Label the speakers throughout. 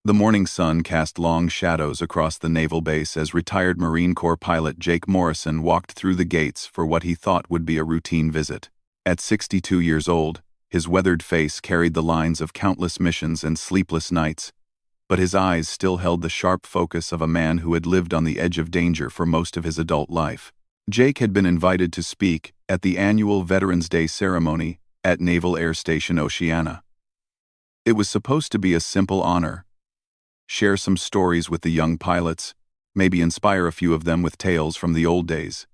Speaker 1: The morning sun cast long shadows across the naval base as retired Marine Corps pilot Jake Morrison walked through the gates for what he thought would be a routine visit. At 62 years old, his weathered face carried the lines of countless missions and sleepless nights, but his eyes still held the sharp focus of a man who had lived on the edge of danger for most of his adult life. Jake had been invited to speak at the annual Veterans Day ceremony at Naval Air Station Oceana. It was supposed to be a simple honor. Share some stories with the young pilots, maybe inspire a few of them with tales from the old days.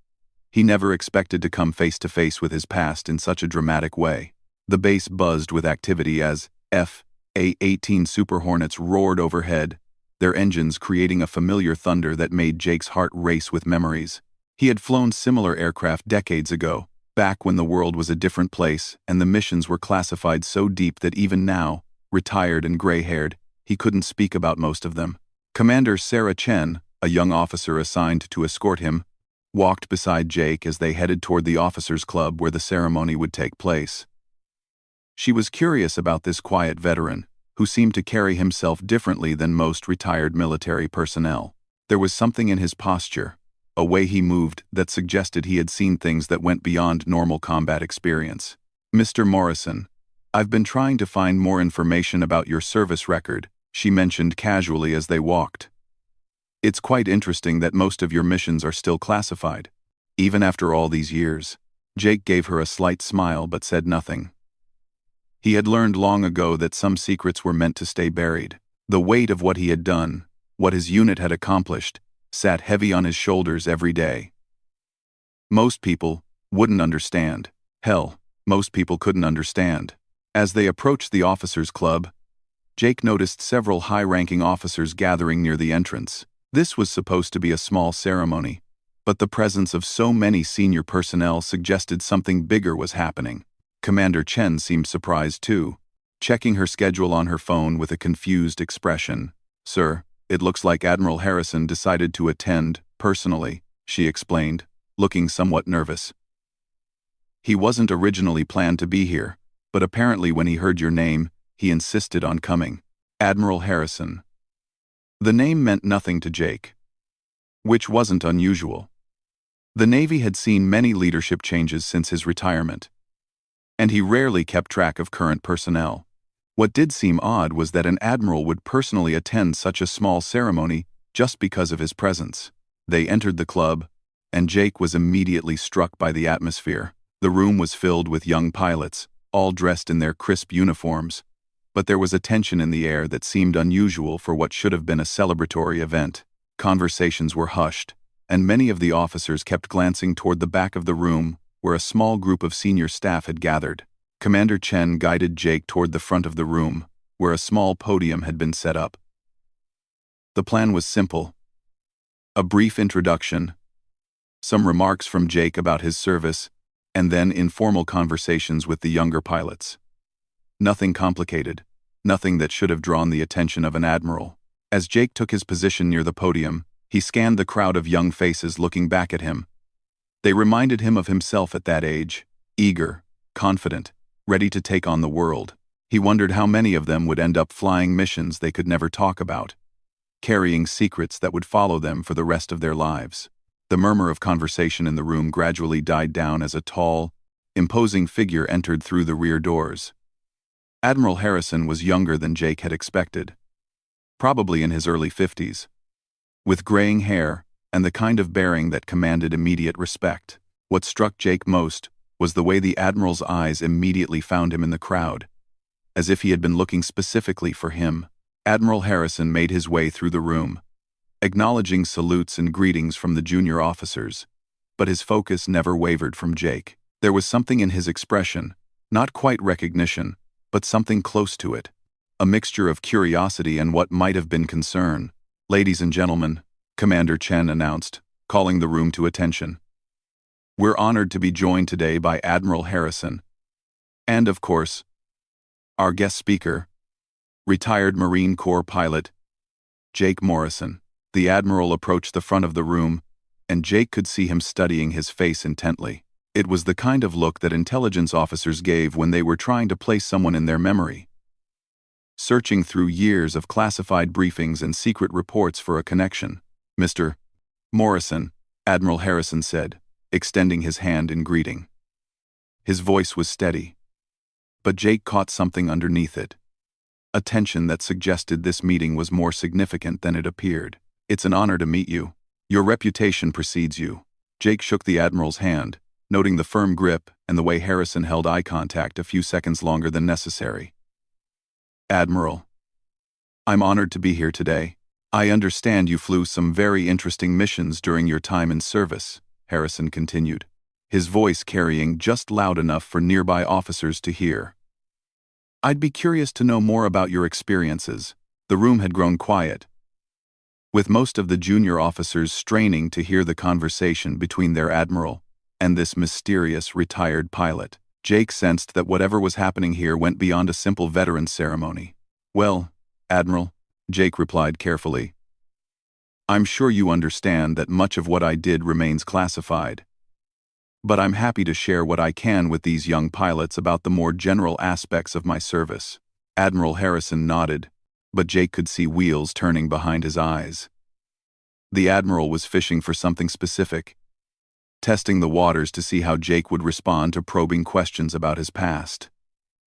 Speaker 1: He never expected to come face to face with his past in such a dramatic way. The base buzzed with activity as F/A-18 Super Hornets roared overhead, their engines creating a familiar thunder that made Jake's heart race with memories. He had flown similar aircraft decades ago, back when the world was a different place and the missions were classified so deep that even now, retired and gray-haired, he couldn't speak about most of them. Commander Sarah Chen, a young officer assigned to escort him, walked beside Jake as they headed toward the officers' club where the ceremony would take place. She was curious about this quiet veteran, who seemed to carry himself differently than most retired military personnel. There was something in his posture, a way he moved, that suggested he had seen things that went beyond normal combat experience. "Mr. Morrison, I've been trying to find more information about your service record," she mentioned casually as they walked. "It's quite interesting that most of your missions are still classified, even after all these years." Jake gave her a slight smile but said nothing. He had learned long ago that some secrets were meant to stay buried. The weight of what he had done, what his unit had accomplished, sat heavy on his shoulders every day. Most people wouldn't understand. Hell, most people couldn't understand. As they approached the officers' club, Jake noticed several high-ranking officers gathering near the entrance. This was supposed to be a small ceremony, but the presence of so many senior personnel suggested something bigger was happening. Commander Chen seemed surprised too, checking her schedule on her phone with a confused expression. "Sir, it looks like Admiral Harrison decided to attend, personally," she explained, looking somewhat nervous. "He wasn't originally planned to be here, but apparently when he heard your name, he insisted on coming." Admiral Harrison. The name meant nothing to Jake, which wasn't unusual. The Navy had seen many leadership changes since his retirement, and he rarely kept track of current personnel. What did seem odd was that an admiral would personally attend such a small ceremony just because of his presence. They entered the club, and Jake was immediately struck by the atmosphere. The room was filled with young pilots, all dressed in their crisp uniforms, but there was a tension in the air that seemed unusual for what should have been a celebratory event. Conversations were hushed, and many of the officers kept glancing toward the back of the room where a small group of senior staff had gathered. Commander Chen guided Jake toward the front of the room, where a small podium had been set up. The plan was simple: a brief introduction, some remarks from Jake about his service, and then informal conversations with the younger pilots. Nothing complicated, nothing that should have drawn the attention of an admiral. As Jake took his position near the podium, he scanned the crowd of young faces looking back at him. They reminded him of himself at that age, eager, confident, ready to take on the world. He wondered how many of them would end up flying missions they could never talk about, carrying secrets that would follow them for the rest of their lives. The murmur of conversation in the room gradually died down as a tall, imposing figure entered through the rear doors. Admiral Harrison was younger than Jake had expected, probably in his early 50s, with graying hair and the kind of bearing that commanded immediate respect. What struck Jake most was the way the Admiral's eyes immediately found him in the crowd, as if he had been looking specifically for him. Admiral Harrison made his way through the room, acknowledging salutes and greetings from the junior officers, but his focus never wavered from Jake. There was something in his expression, not quite recognition, but something close to it, a mixture of curiosity and what might have been concern. "Ladies and gentlemen," Commander Chen announced, calling the room to attention. "We're honored to be joined today by Admiral Harrison, and of course, our guest speaker, retired Marine Corps pilot, Jake Morrison." The Admiral approached the front of the room, and Jake could see him studying his face intently. It was the kind of look that intelligence officers gave when they were trying to place someone in their memory. searching through years of classified briefings and secret reports for a connection. "Mr. Morrison," Admiral Harrison said, extending his hand in greeting. His voice was steady, but Jake caught something underneath it. A tension that suggested this meeting was more significant than it appeared. "It's an honor to meet you. Your reputation precedes you." Jake shook the Admiral's hand, noting the firm grip and the way Harrison held eye contact a few seconds longer than necessary. "Admiral, I'm honored to be here today. I understand you flew some very interesting missions during your time in service," Harrison continued, his voice carrying just loud enough for nearby officers to hear. "I'd be curious to know more about your experiences." The room had grown quiet, with most of the junior officers straining to hear the conversation between their admiral and this mysterious retired pilot. Jake sensed that whatever was happening here went beyond a simple veteran ceremony. "Well, Admiral," Jake replied carefully, "I'm sure you understand that much of what I did remains classified. But I'm happy to share what I can with these young pilots about the more general aspects of my service." Admiral Harrison nodded, but Jake could see wheels turning behind his eyes. The Admiral was fishing for something specific, testing the waters to see how Jake would respond to probing questions about his past.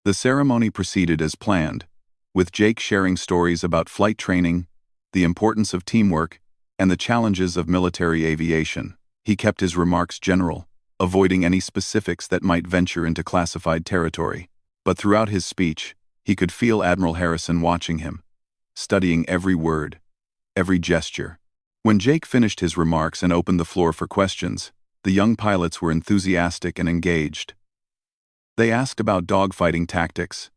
Speaker 1: The ceremony proceeded as planned, with Jake sharing stories about flight training, the importance of teamwork, and the challenges of military aviation. He kept his remarks general, avoiding any specifics that might venture into classified territory. But throughout his speech, he could feel Admiral Harrison watching him, studying every word, every gesture. When Jake finished his remarks and opened the floor for questions, the young pilots were enthusiastic and engaged. They asked about dogfighting tactics,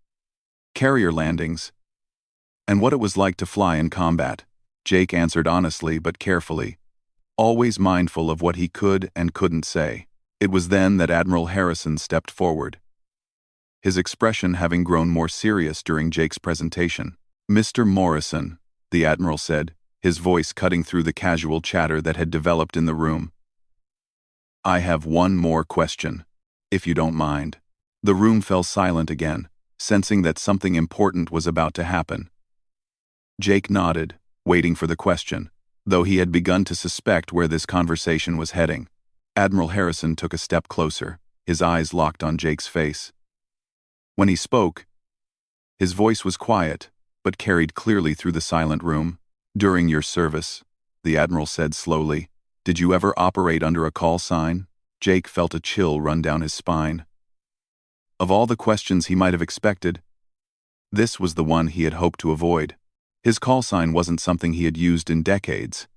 Speaker 1: carrier landings, and what it was like to fly in combat. Jake answered honestly but carefully, always mindful of what he could and couldn't say. It was then that Admiral Harrison stepped forward, his expression having grown more serious during Jake's presentation. "Mr. Morrison," the Admiral said, his voice cutting through the casual chatter that had developed in the room. "I have one more question, if you don't mind." The room fell silent again, sensing that something important was about to happen. Jake nodded, waiting for the question, though he had begun to suspect where this conversation was heading. Admiral Harrison took a step closer, his eyes locked on Jake's face. When he spoke, his voice was quiet, but carried clearly through the silent room. "During your service," the Admiral said slowly, "did you ever operate under a call sign?" Jake felt a chill run down his spine. Of all the questions he might have expected, this was the one he had hoped to avoid. His call sign wasn't something he had used in decades,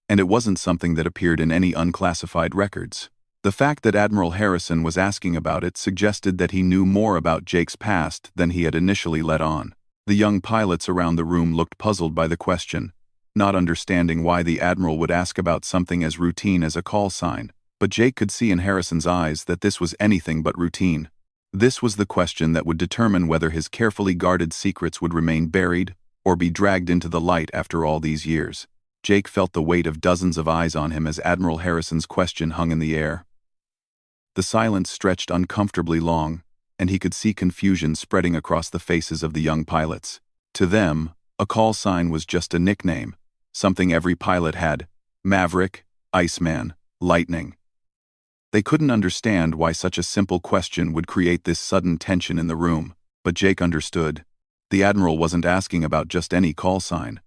Speaker 1: and it wasn't something that appeared in any unclassified records. The fact that Admiral Harrison was asking about it suggested that he knew more about Jake's past than he had initially let on. The young pilots around the room looked puzzled by the question, not understanding why the Admiral would ask about something as routine as a call sign. But Jake could see in Harrison's eyes that this was anything but routine. This was the question that would determine whether his carefully guarded secrets would remain buried or be dragged into the light after all these years. Jake felt the weight of dozens of eyes on him as Admiral Harrison's question hung in the air. The silence stretched uncomfortably long, and he could see confusion spreading across the faces of the young pilots. To them, a call sign was just a nickname, something every pilot had: Maverick, Iceman, Lightning. They couldn't understand why such a simple question would create this sudden tension in the room, but Jake understood. The Admiral wasn't asking about just any call sign.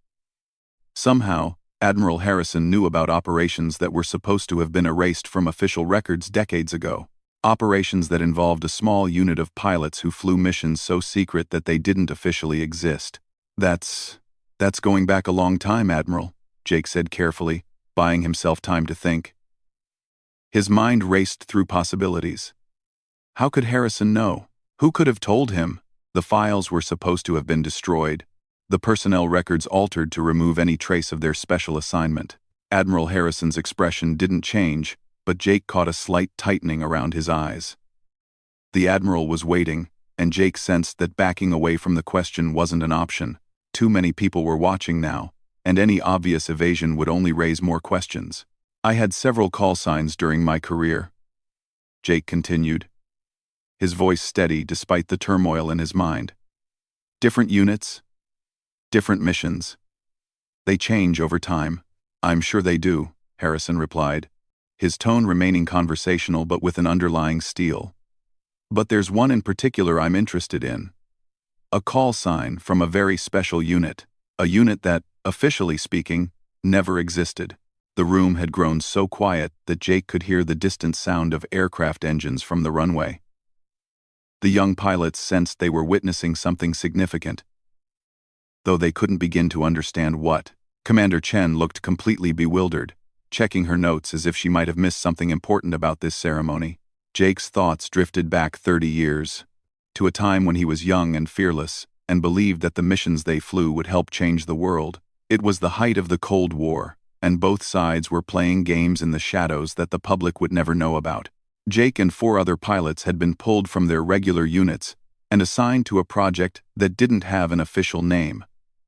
Speaker 1: Somehow, Admiral Harrison knew about operations that were supposed to have been erased from official records decades ago. Operations that involved a small unit of pilots who flew missions so secret that they didn't officially exist. That's going back a long time, Admiral," Jake said carefully, buying himself time to think. His mind raced through possibilities. How could Harrison know? Who could have told him? The files were supposed to have been destroyed, the personnel records altered to remove any trace of their special assignment. Admiral Harrison's expression didn't change, but Jake caught a slight tightening around his eyes. The Admiral was waiting, and Jake sensed that backing away from the question wasn't an option. Too many people were watching now, and any obvious evasion would only raise more questions. "I had several call signs during my career," Jake continued, his voice steady despite the turmoil in his mind. "Different units, Different missions. They change over time. I'm sure they do, Harrison replied, his tone remaining conversational but with an underlying steel. But there's one in particular I'm interested in. A call sign from a very special unit. A unit that, officially speaking, never existed. The room had grown so quiet that Jake could hear the distant sound of aircraft engines from the runway. The young pilots sensed they were witnessing something significant, though they couldn't begin to understand what. Commander Chen looked completely bewildered, checking her notes as if she might have missed something important about this ceremony. Jake's thoughts drifted back 30 years, to a time when he was young and fearless, and believed that the missions they flew would help change the world. It was the height of the Cold War, and both sides were playing games in the shadows that the public would never know about. Jake and 4 other pilots had been pulled from their regular units and assigned to a project that didn't have an official name,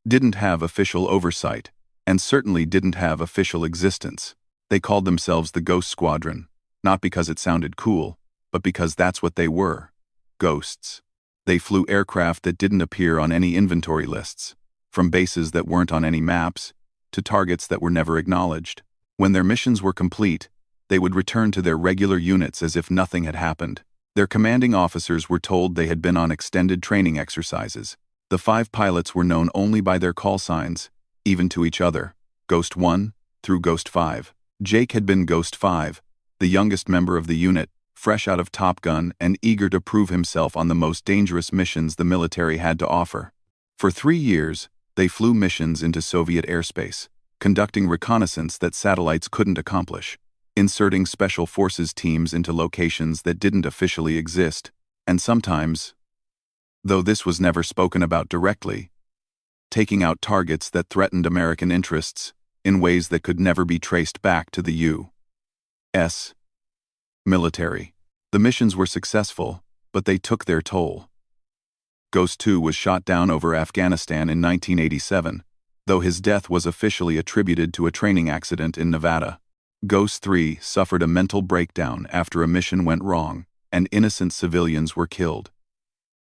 Speaker 1: didn't have official oversight, and certainly didn't have official existence. They called themselves the Ghost Squadron, not because it sounded cool, but because that's what they were. Ghosts. They flew aircraft that didn't appear on any inventory lists, from bases that weren't on any maps, to targets that were never acknowledged. When their missions were complete, they would return to their regular units as if nothing had happened. Their commanding officers were told they had been on extended training exercises. The 5 pilots were known only by their call signs, even to each other, Ghost 1 through Ghost 5. Jake had been Ghost 5, the youngest member of the unit, fresh out of Top Gun and eager to prove himself on the most dangerous missions the military had to offer. For 3 years, they flew missions into Soviet airspace, conducting reconnaissance that satellites couldn't accomplish, inserting special forces teams into locations that didn't officially exist, and sometimes, though this was never spoken about directly, taking out targets that threatened American interests in ways that could never be traced back to the U.S. military. The missions were successful, but they took their toll. Ghost 2 was shot down over Afghanistan in 1987, though his death was officially attributed to a training accident in Nevada. Ghost 3 suffered a mental breakdown after a mission went wrong, and innocent civilians were killed.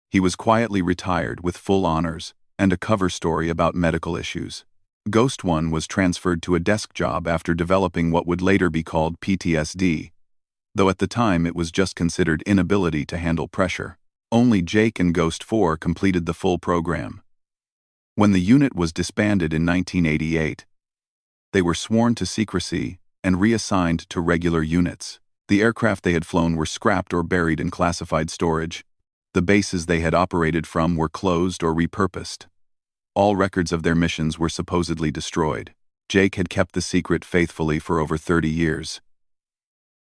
Speaker 1: He was quietly retired with full honors and a cover story about medical issues. Ghost 1 was transferred to a desk job after developing what would later be called PTSD, though at the time it was just considered inability to handle pressure. Only Jake and Ghost 4 completed the full program. When the unit was disbanded in 1988, they were sworn to secrecy and reassigned to regular units. The aircraft they had flown were scrapped or buried in classified storage. The bases they had operated from were closed or repurposed. All records of their missions were supposedly destroyed. Jake had kept the secret faithfully for over 30 years.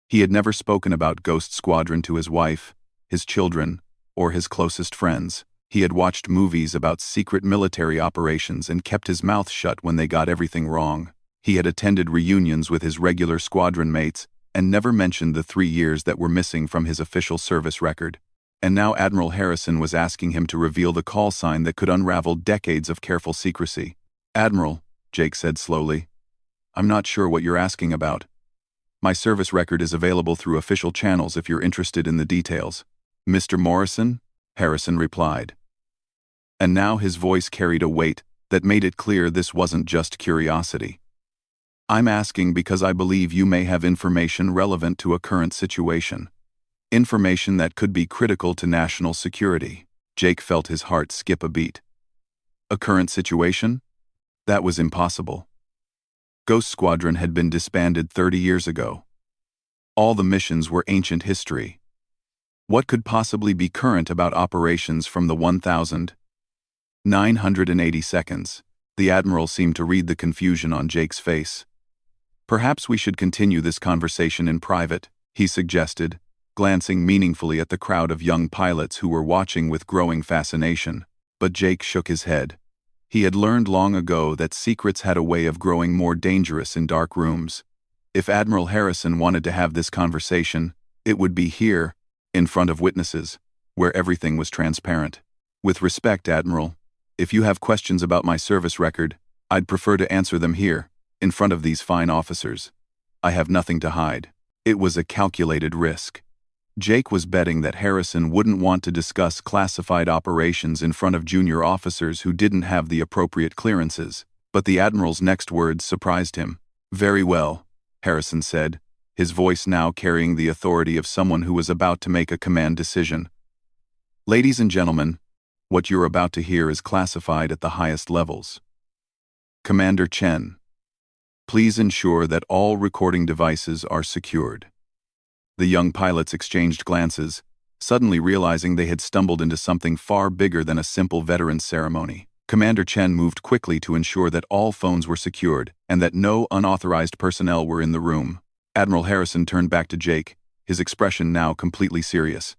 Speaker 1: He had never spoken about Ghost Squadron to his wife, his children, or his closest friends. He had watched movies about secret military operations and kept his mouth shut when they got everything wrong. He had attended reunions with his regular squadron mates and never mentioned the 3 years that were missing from his official service record. And now Admiral Harrison was asking him to reveal the call sign that could unravel decades of careful secrecy. "Admiral," Jake said slowly, "I'm not sure what you're asking about. My service record is available through official channels if you're interested in the details." "Mr. Morrison?" Harrison replied. And now his voice carried a weight that made it clear this wasn't just curiosity. "I'm asking because I believe you may have information relevant to a current situation. Information that could be critical to national security." Jake felt his heart skip a beat. A current situation? That was impossible. Ghost Squadron had been disbanded 30 years ago. All the missions were ancient history. What could possibly be current about operations from the 1,980 seconds? The Admiral seemed to read the confusion on Jake's face. "Perhaps we should continue this conversation in private," he suggested, glancing meaningfully at the crowd of young pilots who were watching with growing fascination. But Jake shook his head. He had learned long ago that secrets had a way of growing more dangerous in dark rooms. If Admiral Harrison wanted to have this conversation, it would be here, in front of witnesses, where everything was transparent. "With respect, Admiral, if you have questions about my service record, I'd prefer to answer them here, in front of these fine officers. I have nothing to hide." It was a calculated risk. Jake was betting that Harrison wouldn't want to discuss classified operations in front of junior officers who didn't have the appropriate clearances, but the Admiral's next words surprised him. "Very well," Harrison said, his voice now carrying the authority of someone who was about to make a command decision. "Ladies and gentlemen, what you're about to hear is classified at the highest levels. Commander Chen, please ensure that all recording devices are secured." The young pilots exchanged glances, suddenly realizing they had stumbled into something far bigger than a simple veterans ceremony. Commander Chen moved quickly to ensure that all phones were secured and that no unauthorized personnel were in the room. Admiral Harrison turned back to Jake, his expression now completely serious.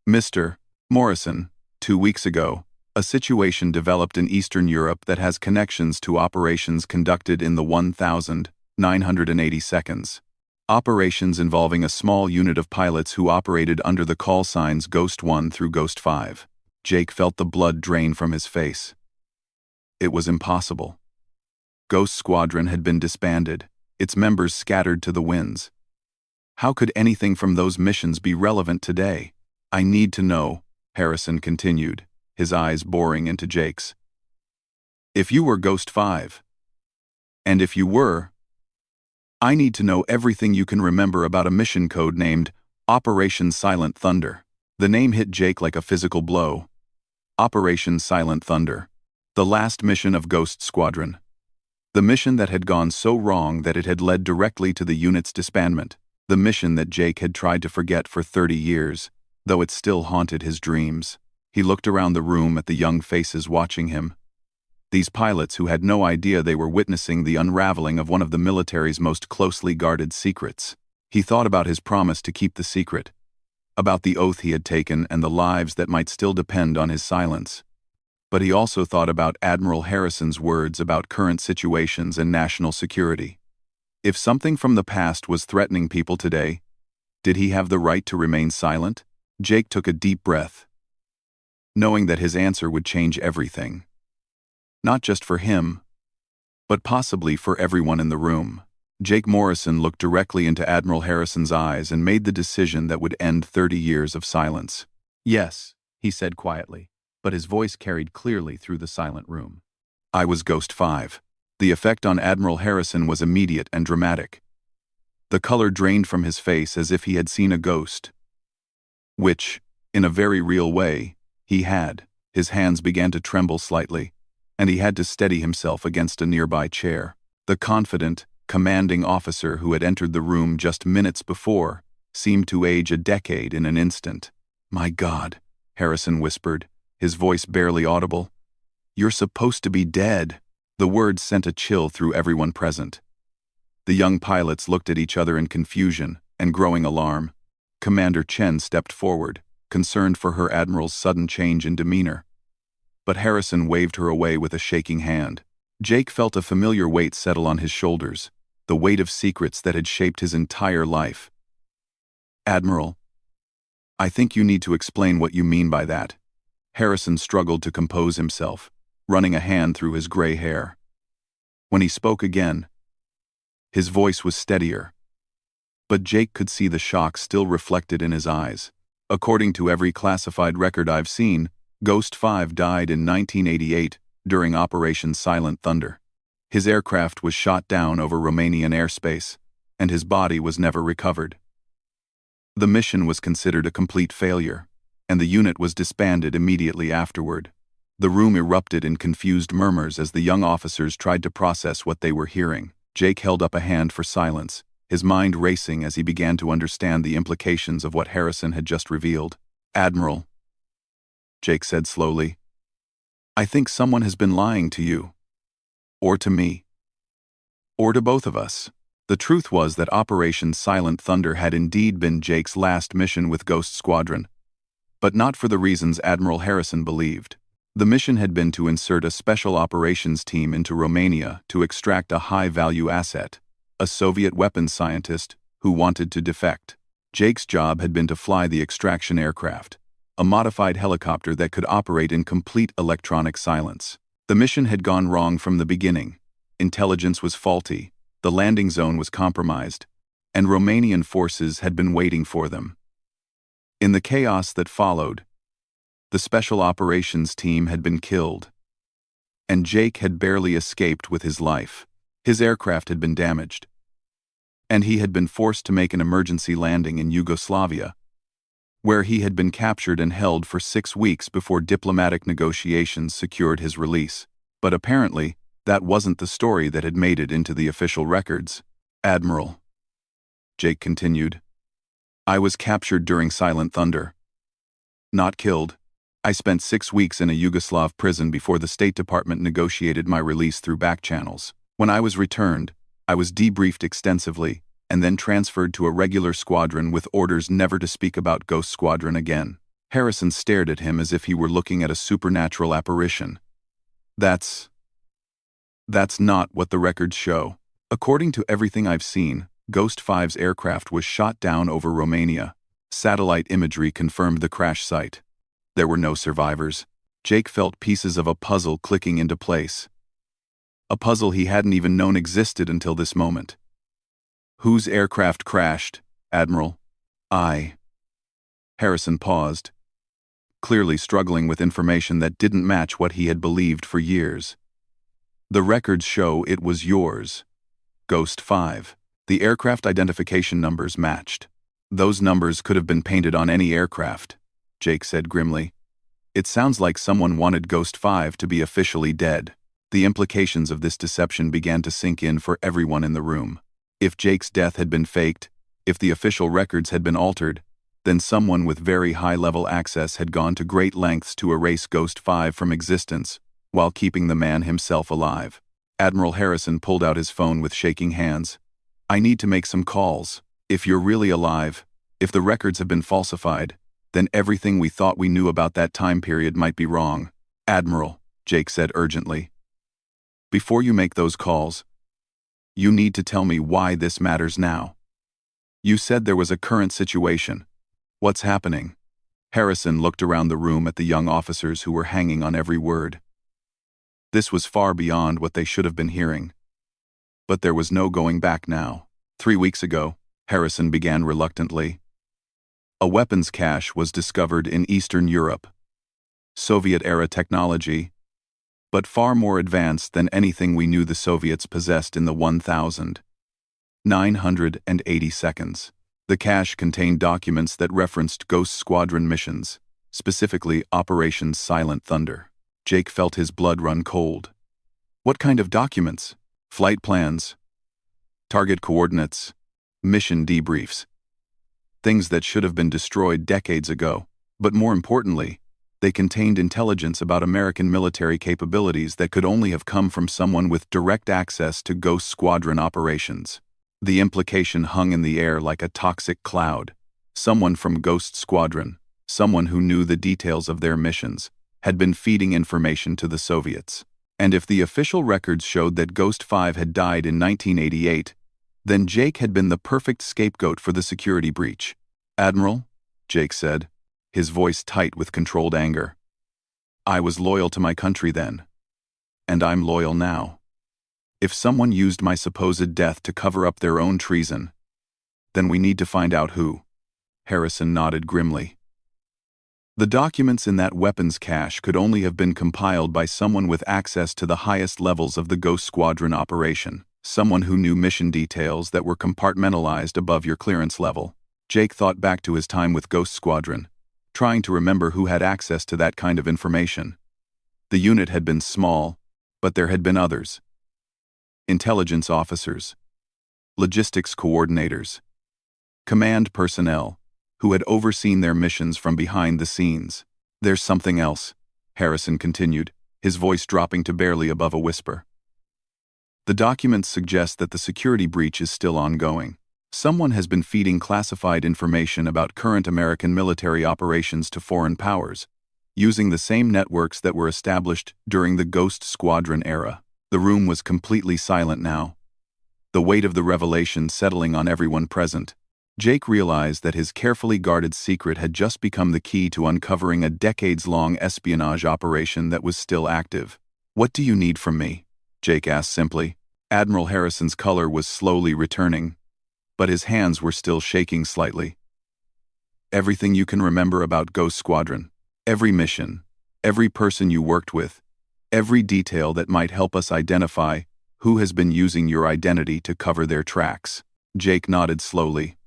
Speaker 1: "Mr. Morrison, 2 weeks ago, a situation developed in Eastern Europe that has connections to operations conducted in the 1980 seconds. Operations involving a small unit of pilots who operated under the call signs Ghost 1 through Ghost 5. Jake felt the blood drain from his face. It was impossible. Ghost Squadron had been disbanded, its members scattered to the winds. How could anything from those missions be relevant today? "I need to know," Harrison continued, his eyes boring into Jake's. "If you were Ghost 5, and if you were, I need to know everything you can remember about a mission code named Operation Silent Thunder." The name hit Jake like a physical blow. Operation Silent Thunder. The last mission of Ghost Squadron. The mission that had gone so wrong that it had led directly to the unit's disbandment. The mission that Jake had tried to forget for 30 years, though it still haunted his dreams. He looked around the room at the young faces watching him. These pilots who had no idea they were witnessing the unraveling of one of the military's most closely guarded secrets. He thought about his promise to keep the secret, about the oath he had taken and the lives that might still depend on his silence. But he also thought about Admiral Harrison's words about current situations and national security. If something from the past was threatening people today, did he have the right to remain silent? Jake took a deep breath, knowing that his answer would change everything. Not just for him, but possibly for everyone in the room. Jake Morrison looked directly into Admiral Harrison's eyes and made the decision that would end 30 years of silence. "Yes," he said quietly, but his voice carried clearly through the silent room. "I was Ghost 5. The effect on Admiral Harrison was immediate and dramatic. The color drained from his face as if he had seen a ghost. Which, in a very real way, he had. His hands began to tremble slightly, and he had to steady himself against a nearby chair. The confident, commanding officer who had entered the room just minutes before seemed to age a decade in an instant. "My God," Harrison whispered, his voice barely audible. "You're supposed to be dead." The words sent a chill through everyone present. The young pilots looked at each other in confusion and growing alarm. Commander Chen stepped forward, concerned for her admiral's sudden change in demeanor. But Harrison waved her away with a shaking hand. Jake felt a familiar weight settle on his shoulders, the weight of secrets that had shaped his entire life. "Admiral, I think you need to explain what you mean by that." Harrison struggled to compose himself, running a hand through his gray hair. When he spoke again, his voice was steadier, but Jake could see the shock still reflected in his eyes. "According to every classified record I've seen, Ghost 5 died in 1988 during Operation Silent Thunder. His aircraft was shot down over Romanian airspace, and his body was never recovered. The mission was considered a complete failure, and the unit was disbanded immediately afterward." The room erupted in confused murmurs as the young officers tried to process what they were hearing. Jake held up a hand for silence, his mind racing as he began to understand the implications of what Harrison had just revealed. "Admiral," Jake said slowly, "I think someone has been lying to you. Or to me. Or to both of us." The truth was that Operation Silent Thunder had indeed been Jake's last mission with Ghost Squadron, but not for the reasons Admiral Harrison believed. The mission had been to insert a special operations team into Romania to extract a high-value asset, a Soviet weapons scientist who wanted to defect. Jake's job had been to fly the extraction aircraft, a modified helicopter that could operate in complete electronic silence. The mission had gone wrong from the beginning. Intelligence was faulty, the landing zone was compromised, and Romanian forces had been waiting for them. In the chaos that followed, the special operations team had been killed, and Jake had barely escaped with his life. His aircraft had been damaged, and he had been forced to make an emergency landing in Yugoslavia, where he had been captured and held for 6 weeks before diplomatic negotiations secured his release. But apparently, that wasn't the story that had made it into the official records. Admiral, Jake continued, I was captured during Silent Thunder. Not killed. I spent 6 weeks in a Yugoslav prison before the State Department negotiated my release through back channels. When I was returned, I was debriefed extensively and then transferred to a regular squadron with orders never to speak about Ghost Squadron again. Harrison stared at him as if he were looking at a supernatural apparition. That's not what the records show. According to everything I've seen, Ghost 5's aircraft was shot down over Romania. Satellite imagery confirmed the crash site. There were no survivors. Jake felt pieces of a puzzle clicking into place. A puzzle he hadn't even known existed until this moment. Whose aircraft crashed, Admiral? Harrison paused, clearly struggling with information that didn't match what he had believed for years. The records show it was yours, Ghost 5. The aircraft identification numbers matched. Those numbers could have been painted on any aircraft, Jake said grimly. It sounds like someone wanted Ghost 5 to be officially dead. The implications of this deception began to sink in for everyone in the room. If Jake's death had been faked, if the official records had been altered, then someone with very high-level access had gone to great lengths to erase Ghost 5 from existence, while keeping the man himself alive. Admiral Harrison pulled out his phone with shaking hands. I need to make some calls. If you're really alive, if the records have been falsified, then everything we thought we knew about that time period might be wrong. Admiral, Jake said urgently. Before you make those calls, you need to tell me why this matters now. You said there was a current situation. What's happening? Harrison looked around the room at the young officers who were hanging on every word. This was far beyond what they should have been hearing. But there was no going back now. 3 weeks ago, Harrison began reluctantly. A weapons cache was discovered in Eastern Europe. Soviet-era technology, but far more advanced than anything we knew the Soviets possessed in the 1980 seconds. The cache contained documents that referenced Ghost Squadron missions, specifically Operation Silent Thunder. Jake felt his blood run cold. What kind of documents? Flight plans, target coordinates, mission debriefs. Things that should have been destroyed decades ago, but more importantly, they contained intelligence about American military capabilities that could only have come from someone with direct access to Ghost Squadron operations. The implication hung in the air like a toxic cloud. Someone from Ghost Squadron, someone who knew the details of their missions, had been feeding information to the Soviets. And if the official records showed that Ghost 5 had died in 1988, then Jake had been the perfect scapegoat for the security breach. Admiral, Jake said, his voice tight with controlled anger. I was loyal to my country then, and I'm loyal now. If someone used my supposed death to cover up their own treason, then we need to find out who. Harrison nodded grimly. The documents in that weapons cache could only have been compiled by someone with access to the highest levels of the Ghost Squadron operation, someone who knew mission details that were compartmentalized above your clearance level. Jake thought back to his time with Ghost Squadron, trying to remember who had access to that kind of information. The unit had been small, but there had been others. Intelligence officers, logistics coordinators, command personnel, who had overseen their missions from behind the scenes. There's something else, Harrison continued, his voice dropping to barely above a whisper. The documents suggest that the security breach is still ongoing. Someone has been feeding classified information about current American military operations to foreign powers, using the same networks that were established during the Ghost Squadron era. The room was completely silent now, the weight of the revelation settling on everyone present. Jake realized that his carefully guarded secret had just become the key to uncovering a decades-long espionage operation that was still active. What do you need from me? Jake asked simply. Admiral Harrison's color was slowly returning, but his hands were still shaking slightly. Everything you can remember about Ghost Squadron. Every mission. Every person you worked with. Every detail that might help us identify who has been using your identity to cover their tracks. Jake nodded slowly,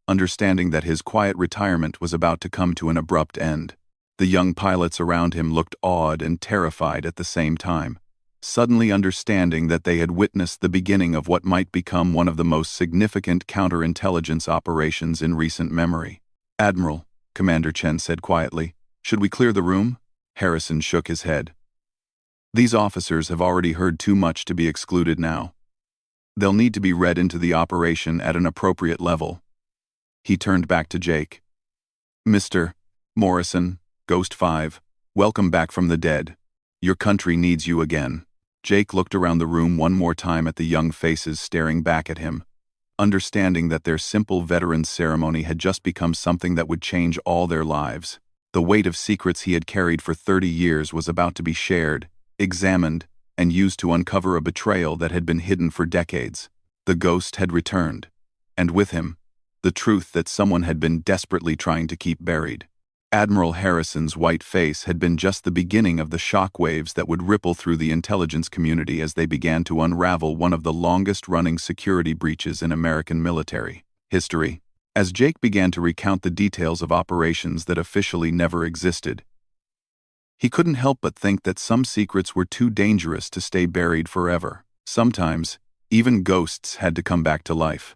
Speaker 1: understanding that his quiet retirement was about to come to an abrupt end. The young pilots around him looked awed and terrified at the same time, suddenly understanding that they had witnessed the beginning of what might become one of the most significant counterintelligence operations in recent memory. "Admiral," Commander Chen said quietly, "should we clear the room?" Harrison shook his head. "These officers have already heard too much to be excluded now. They'll need to be read into the operation at an appropriate level." He turned back to Jake. "Mr. Morrison, Ghost 5, welcome back from the dead. Your country needs you again." Jake looked around the room one more time at the young faces staring back at him, understanding that their simple veterans ceremony had just become something that would change all their lives. The weight of secrets he had carried for 30 years was about to be shared, examined, and used to uncover a betrayal that had been hidden for decades. The ghost had returned, and with him, the truth that someone had been desperately trying to keep buried. Admiral Harrison's white face had been just the beginning of the shock waves that would ripple through the intelligence community as they began to unravel one of the longest-running security breaches in American military history. As Jake began to recount the details of operations that officially never existed, he couldn't help but think that some secrets were too dangerous to stay buried forever. Sometimes, even ghosts had to come back to life.